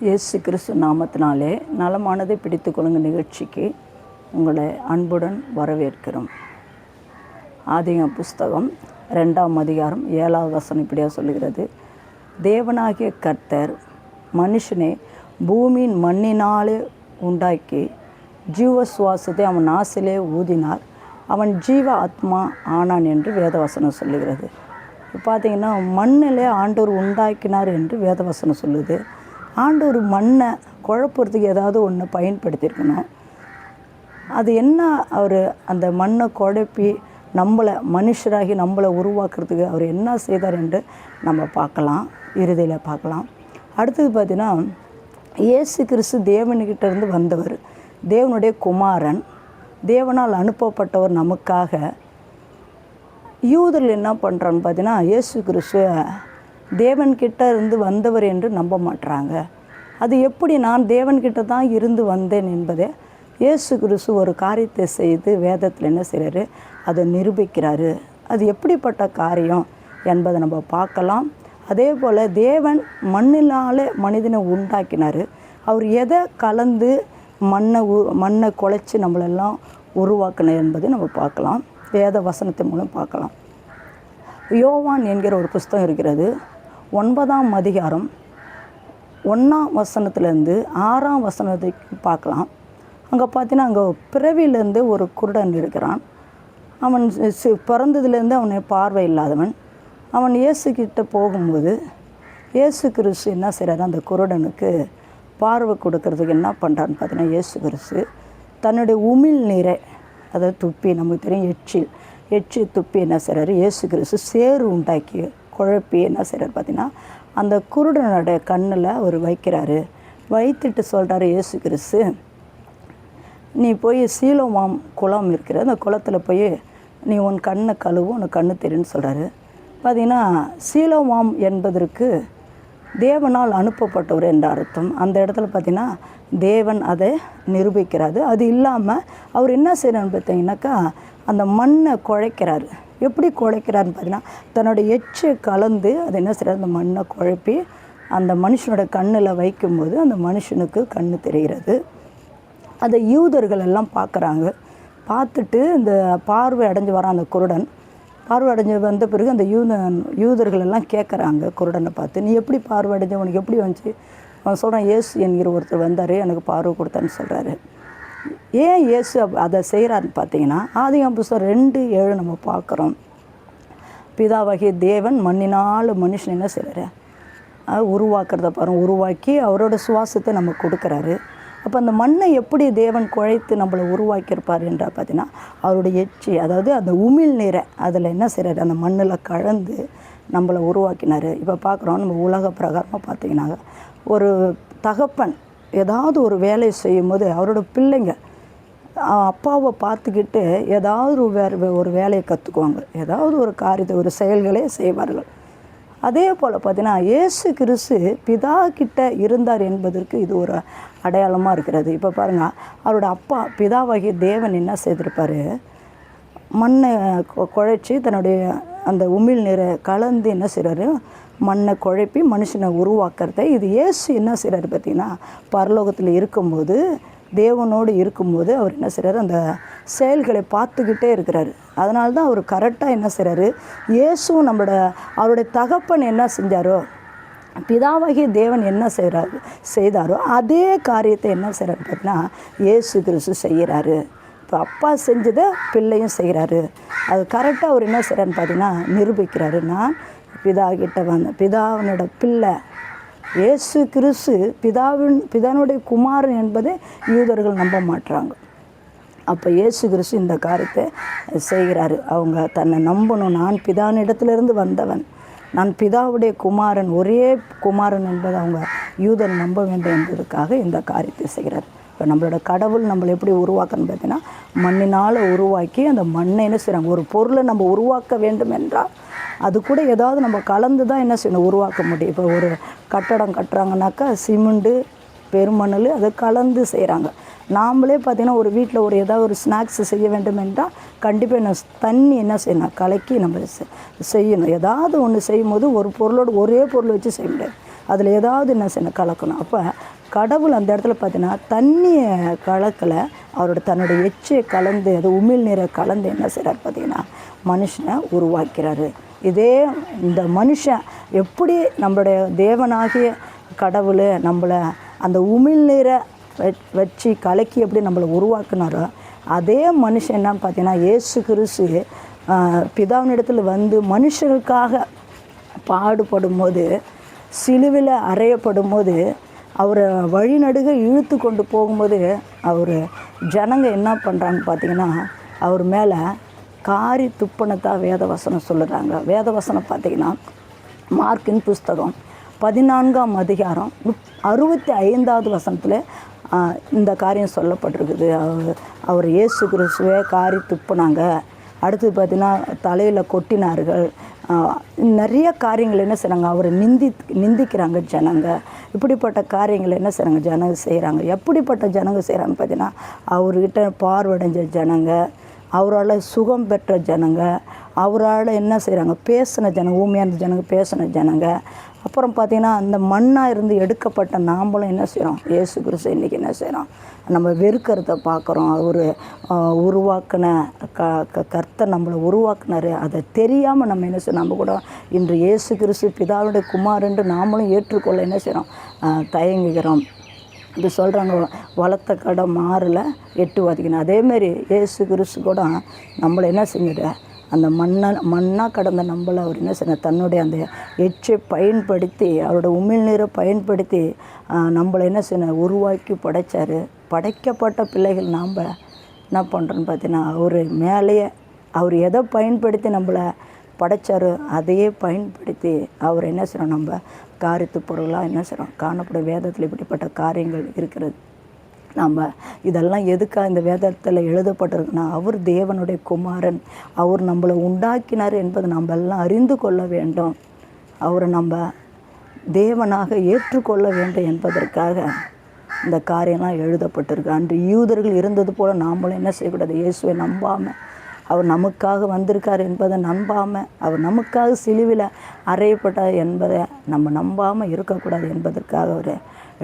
இயேசு கிறிஸ்து நாமத்தினாலே நலமானதை பிடித்து கொள்ளுங்க நிகழ்ச்சிக்கு உங்களை அன்புடன் வரவேற்கிறோம். ஆதியாகம புஸ்தகம் 2ஆம் அதிகாரம் 7வது வசனம் இப்படியாக சொல்லுகிறது. தேவனாகிய கர்த்தர் மனுஷனை பூமியின் மண்ணினாலே உண்டாக்கி ஜீவ சுவாசத்தை அவன் நாசிலே ஊதினார், அவன் ஜீவ ஆத்மா ஆனான் என்று வேதவசனம் சொல்லுகிறது. இப்போ பார்த்திங்கன்னா மண்ணிலே ஆண்டவர் உண்டாக்கினார் என்று வேதவசனம் சொல்லுது. ஆண்டவர் மண்ணை குழப்பறதுக்கு ஏதாவது ஒன்று பயன்படுத்தியிருக்கணும். அது என்ன, அவர் அந்த மண்ணை குழப்பி நம்மளை மனுஷராகி நம்மளை உருவாக்குறதுக்கு அவர் என்ன செய்தார் என்று நம்ம பார்க்கலாம், இறுதியில் பார்க்கலாம். அடுத்தது பார்த்திங்கன்னா இயேசு கிறிஸ்து தேவன்கிட்டேருந்து வந்தவர், தேவனுடைய குமாரன், தேவனால் அனுப்பப்பட்டவர் நமக்காக. யூதர்கள் என்ன பண்ணுறான்னு பார்த்தீங்கன்னா இயேசு கிறிஸ்து தேவன்கிட்ட இருந்து வந்தவர் என்று நம்ப மாட்டுறாங்க. அது எப்படி நான் தேவன்கிட்ட தான் இருந்து வந்தேன் என்பதை இயேசு கிறிஸ்து ஒரு காரியத்தை செய்து வேதத்தில் என்ன செய்கிறாரு, அதை நிரூபிக்கிறாரு. அது எப்படிப்பட்ட காரியம் என்பதை நம்ம பார்க்கலாம். அதே போல் தேவன் மண்ணினாலே மனிதனை உண்டாக்கினார். அவர் எதை கலந்து மண்ணை குலைச்சி நம்மளெல்லாம் உருவாக்கினார் என்பதை நம்ம பார்க்கலாம், வேத வசனத்தின் மூலம் பார்க்கலாம். யோவான் என்கிற ஒரு புஸ்தகம் இருக்கிறது. 9ஆம் அதிகாரம் 1ஆம் வசனத்துலேருந்து 6ஆம் வசனத்துக்கு பார்க்கலாம். அங்கே பார்த்தீங்கன்னா அங்கே பிறவிலேருந்து ஒரு குருடன் இருக்கிறான். அவன் பிறந்ததுலேருந்து அவனை பார்வை இல்லாதவன். அவன் இயேசுக்கிட்ட போகும்போது இயேசு கிறிஸ்து என்ன செய்கிறாரு, அந்த குருடனுக்கு பார்வை கொடுக்கறதுக்கு என்ன பண்ணுறான்னு பார்த்தீங்கன்னா இயேசு கிறிஸ்து தன்னுடைய உமிழ் நீரை, அதாவது துப்பி, நமக்கு தெரியும் எச்சி துப்பி என்ன செய்கிறாரு, இயேசு கிறிஸ்து சேறு உண்டாக்கி குழப்பி என்ன செய்கிறார் பார்த்தீங்கன்னா அந்த குருடனுடைய கண்ணில் அவர் வைக்கிறாரு. வைத்துட்டு சொல்கிறாரு இயேசு கிறிஸ்து, நீ போய் சீலோமாம் குளம் இருக்கிற அந்த குளத்தில் போய் நீ உன் கண்ணை கழுவும், உனக்கு கண்ணு தெரியுன்னு சொல்கிறாரு. பார்த்திங்கன்னா சீலோமாம் என்பதற்கு தேவனால் அனுப்பப்பட்டவர் என்ற அர்த்தம். அந்த இடத்துல பார்த்திங்கன்னா தேவன் அதை நிரூபிக்கிறாரு. அது இல்லாமல் அவர் என்ன செய்கிறான்னு பார்த்தீங்கன்னாக்கா அந்த மண்ணை குழைக்கிறாரு. எப்படி குழைக்கிறாருன்னு பார்த்தீங்கன்னா தன்னோட எச்சை கலந்து அதை என்ன செய்கிறார், அந்த மண்ணை குழப்பி அந்த மனுஷனோட கண்ணில் வைக்கும்போது அந்த மனுஷனுக்கு கண் தெரிகிறது. அதை யூதர்கள் எல்லாம் பார்க்குறாங்க. பார்த்துட்டு இந்த பார்வை அடைஞ்சு வரான் அந்த குருடன். பார்வை அடைஞ்சு வந்த பிறகு அந்த யூதர்கள் எல்லாம் கேட்குறாங்க குருடனை பார்த்து, நீ எப்படி பார்வை அடைஞ்ச, உனக்கு எப்படி வந்துச்சு? அவன் சொல்கிறான், இயேசு என்கிற ஒருத்தர் வந்தார், எனக்கு பார்வை கொடுத்தான்னு சொல்கிறாரு. ஏன் இயேசு அதை செய்கிறாருன்னு பார்த்தீங்கன்னா ஆதியாகம புஸ்தகம் 2:7 நம்ம பார்க்குறோம். பிதாவாகிய தேவன் மண்ணினால் மனுஷன் என்ன செய்கிறாரு, உருவாக்குறத பாருங்கள், உருவாக்கி அவரோட சுவாசத்தை நம்ம கொடுக்குறாரு. அப்போ அந்த மண்ணை எப்படி தேவன் குழைத்து நம்மளை உருவாக்கியிருப்பார் என்றால் பார்த்தீங்கன்னா அவருடைய எச்சி, அதாவது அந்த உமிழ் நீரை அதில் என்ன செய்கிறாரு, அந்த மண்ணில் கலந்து நம்மளை உருவாக்கினார். இப்போ பார்க்குறோம் நம்ம உலக பிரகாரமாக பார்த்திங்கன்னா ஒரு தகப்பன் ஏதாவது ஒரு வேலையை செய்யும்போது அவரோட பிள்ளைங்க அப்பாவை பார்த்துக்கிட்டு ஏதாவது ஒரு வேலையை கற்றுக்குவாங்க, ஏதாவது ஒரு காரியத்தை, ஒரு செயல்களே செய்வார்கள். அதே போல் பார்த்தீங்கன்னா இயேசு கிறிஸ்து பிதா கிட்ட இருந்தார் என்பதற்கு இது ஒரு அடையாளமாக இருக்கிறது. இப்போ பாருங்கள், அவரோட அப்பா பிதாவாகிய தேவன் என்ன செய்திருப்பார், மண்ணை குழைச்சி தன்னுடைய அந்த உமிழ் நீரை கலந்து என்ன செய்கிறாரு, மண்ணை குழப்பி மனுஷனை உருவாக்குறத இது இயேசு என்ன செய்கிறாரு பார்த்திங்கன்னா பரலோகத்தில் இருக்கும்போது, தேவனோடு இருக்கும்போது அவர் என்ன செய்கிறாரு, அந்த செயல்களை பார்த்துக்கிட்டே இருக்கிறாரு. அதனால தான் அவர் கரெக்டாக என்ன செய்கிறாரு, இயேசுவும் அவருடைய தகப்பன் என்ன செஞ்சாரோ, பிதாவாகிய தேவன் என்ன செய்தாரோ அதே காரியத்தை என்ன செய்கிறாரு பார்த்தீங்கன்னா இயேசு கிறிஸ்து செய்கிறாரு. இப்போ அப்பா செஞ்சதை பிள்ளையும் செய்கிறாரு. அது கரெக்டாக அவர் என்ன செய்கிறாருன்னு பார்த்தீங்கன்னா நிரூபிக்கிறாரு. நான் பிதாகிட்ட பிதாவினோட பிள்ளை, இயேசு கிறிஸ்து பிதானுடைய குமாரன் என்பதை யூதர்கள் நம்ப மாட்டுறாங்க. அப்போ இயேசு கிறிஸ்து இந்த காரியத்தை செய்கிறாரு. அவங்க தன்னை நம்பணும், நான் பிதானிடத்திலிருந்து வந்தவன், நான் பிதாவுடைய குமாரன், ஒரே குமாரன் என்பதை அவங்க யூதர் நம்ப வேண்டும் என்பதற்காக இந்த காரியத்தை செய்கிறார். இப்போ நம்மளோட கடவுள் நம்மளை எப்படி உருவாக்கணும்னு பார்த்தீங்கன்னா மண்ணினால் உருவாக்கி அந்த மண்ணை என்ன செய்கிறாங்க, ஒரு பொருளை நம்ம உருவாக்க வேண்டும் என்றால் அது கூட ஏதாவது நம்ம கலந்து தான் என்ன செய்யணும், உருவாக்க முடியும். இப்போ ஒரு கட்டடம் கட்டுறாங்கனாக்கா சிமெண்ட்டு, பெருமணல் அதை கலந்து செய்கிறாங்க. நாமளே பார்த்திங்கன்னா ஒரு வீட்டில் ஏதாவது ஒரு ஸ்நாக்ஸ் செய்ய வேண்டும் என்றால் கண்டிப்பாக என்ன தண்ணி என்ன செய்யணும், கலக்கி நம்ம செய்யணும். ஏதாவது ஒன்று செய்யும் போது ஒரு பொருளோடு ஒரே பொருள் வச்சு செய்ய முடியாது. அதில் ஏதாவது என்ன செய்யணும், கலக்கணும். அப்போ கடவுள் அந்த இடத்துல பார்த்தீங்கன்னா தண்ணியை கலக்கலை, தன்னுடைய எச்சை கலந்து அது உமிழ்நீரை கலந்து என்ன செய்கிறார் பார்த்தீங்கன்னா மனுஷனை உருவாக்கிறாரு. இதே இந்த மனுஷன் எப்படி நம்மளுடைய தேவனாகிய கடவுள் நம்மளை அந்த உமிழ்நீரை வச்சு கலக்கி எப்படி நம்மளை உருவாக்குனாரோ, அதே மனுஷன் என்ன பார்த்தீங்கன்னா இயேசு கிறிஸ்து பிதாவினிடத்தில் வந்து மனுஷனுக்காக பாடுபடும் போது, சிலுவையில் அறையப்படும் போது, அவரை வழிநடுக இழுத்து கொண்டு போகும்போது அவர் ஜனங்க என்ன பண்ணுறாங்க பார்த்தீங்கன்னா அவர் மேலே காரி துப்புனத்தான் வேதவசனம் சொல்லுறாங்க. வேதவசனம் பார்த்திங்கன்னா மார்க்கின் புஸ்தகம் 14ஆம் அதிகாரம் 65வது வசனத்தில் இந்த காரியம் சொல்லப்பட்டிருக்குது. அவர் இயேசு கிறிஸ்துவே காரி துப்புனாங்க. அடுத்து பார்த்திங்கன்னா தலையில் கொட்டினார்கள். நிறைய காரியங்கள் என்ன செய்கிறாங்க, அவரை நிந்திக்கிறாங்க ஜனங்க. இப்படிப்பட்ட காரியங்கள் என்ன செய்கிறாங்க ஜனங்க செய்கிறாங்க. எப்படிப்பட்ட ஜனங்க செய்கிறாங்க பார்த்தீங்கன்னா அவர்கிட்ட பார்வடைஞ்ச ஜனங்க, அவரால் சுகம் பெற்ற ஜனங்க, அவரால் என்ன செய்கிறாங்க பேசின ஜனங்க, ஊமையான ஜனங்க பேசின ஜனங்க. அப்புறம் பார்த்திங்கன்னா அந்த மண்ணாக இருந்து எடுக்கப்பட்ட நாம்பளும் என்ன செய்கிறோம், இயேசு கிறிஸ்து இன்றைக்கி என்ன செய்கிறோம் நம்ம வெறுக்கிறத பார்க்குறோம். அவர் உருவாக்கின கர்த்தர் நம்மளை உருவாக்குனார், அதை தெரியாமல் நம்ம என்ன செய்யணும், நம்ம கூட இன்று இயேசு கிறிஸ்து பிதாவுடைய குமாரன்று நாமளும் ஏற்றுக்கொள்ள என்ன செய்கிறோம், தயங்குகிறோம். இது சொல்கிறாங்க, வளர்த்த கடை மாறல எட்டு வாதிக்கணும். அதேமாரி இயேசு கிறிஸ்து கூட நம்மளை என்ன செஞ்சிட அந்த மண்ணாக கடந்த நம்மளை அவர் என்ன செய்யணும், தன்னுடைய அந்த எச்சை பயன்படுத்தி அவரோட உமிழ்நீரை பயன்படுத்தி நம்மளை என்ன செய்யணும் உருவாக்கி படைத்தார். படைக்கப்பட்ட பிள்ளைகள் நாம் என்ன பண்ணுறோன்னு பார்த்தீங்கன்னா அவர் மேலேயே அவர் எதை பயன்படுத்தி நம்மளை படைத்தாரோ அதையே பயன்படுத்தி அவர் என்ன செய்கிறோம், நம்ம காரியத்து பொருளாக என்ன செய்கிறோம் காணப்படும். வேதத்தில் இப்படிப்பட்ட காரியங்கள் இருக்கிறது. நம்ம இதெல்லாம் எதுக்காக இந்த வேதத்தில் எழுதப்பட்டிருக்குன்னா அவர் தேவனுடைய குமாரன், அவர் நம்மளை உண்டாக்கினார் என்பதை நம்ம எல்லாம் அறிந்து கொள்ள வேண்டும். அவரை நம்ம தேவனாக ஏற்றுக்கொள்ள வேண்டும் என்பதற்காக இந்த காரியம்லாம் எழுதப்பட்டிருக்கு. அன்று யூதர்கள் இருந்தது போல் நாமளும் என்ன செய்யக்கூடாது, இயேசுவை நம்பாமல் அவர் நமக்காக வந்திருக்கார் என்பதை நம்பாமல், அவர் நமக்காக சிலுவையில் அறையப்பட்டார் என்பதை நம்ம நம்பாமல் இருக்கக்கூடாது என்பதற்காக அவர்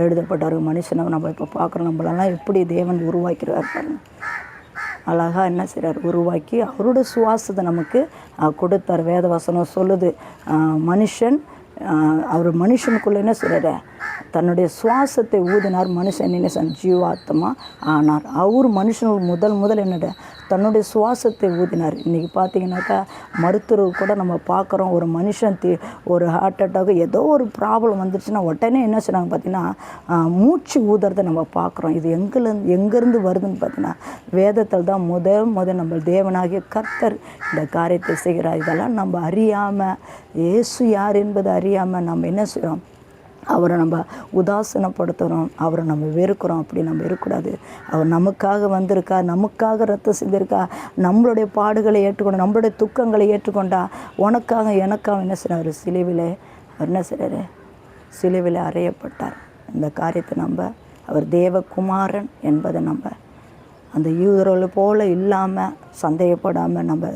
எழுதப்பட்டார். மனுஷனை நம்ம இப்போ பார்க்குறோம், நம்மளெல்லாம் எப்படி தேவன் உருவாக்கிறார் பாருங்க. அழகாக என்ன செய்கிறார், உருவாக்கி அவரோட சுவாசத்தை நமக்கு கொடுத்தார். வேதவசனம் சொல்லுது, மனுஷன் அவர் மனுஷனுக்குள்ளே என்ன செய்கிறார், தன்னுடைய சுவாசத்தை ஊதினார், மனுஷன் என்ன ஜீவாத்மா ஆனார். அவர் மனுஷனுக்கு முதல் என்னட தன்னுடைய சுவாசத்தை ஊதினார். இன்றைக்கி பார்த்தீங்கன்னாக்கா மருத்துவர் கூட நம்ம பார்க்குறோம், ஒரு மனுஷன் ஒரு ஹார்ட் அட்டாக்கு ஏதோ ஒரு ப்ராப்ளம் வந்துருச்சுன்னா உடனே என்ன செய்கிறாங்க பார்த்தீங்கன்னா மூச்சு ஊதுறதை நம்ம பார்க்குறோம். இது எங்கேருந்து வருதுன்னு பார்த்தீங்கன்னா வேதத்தில் தான் முதல் நம்ம தேவனாகிய கர்த்தர் இந்த காரியத்தை செய்கிறார். இதெல்லாம் நம்ம அறியாமல், இயேசு யார் என்பதை அறியாமல் நம்ம என்ன செய்கிறோம், அவரை நம்ம உதாசீனப்படுத்துகிறோம், அவரை நம்ம வெறுக்கிறோம். அப்படி நம்ம இருக்கக்கூடாது. அவர் நமக்காக வந்திருக்கா, நமக்காக ரத்தம் சிந்திருக்கா, நம்மளுடைய பாடுகளை ஏற்றுக்கொண்டா, நம்மளுடைய துக்கங்களை ஏற்றுக்கொண்டா, உனக்காக எனக்காக என்ன செய்கிறார், சிலுவையில் அவர் என்ன செய்கிறாரு, சிலுவையில் அறையப்பட்டார். இந்த காரியத்தை நம்ம அவர் தேவகுமாரன் என்பதை நம்ம அந்த யூதர்கள் போல் இல்லாமல் சந்தேகப்படாமல் நம்ம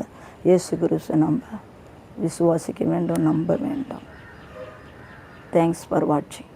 இயேசு கிறிஸ்துவை நம்ம விசுவாசிக்க வேண்டும், நம்ப வேண்டும். Thanks for watching.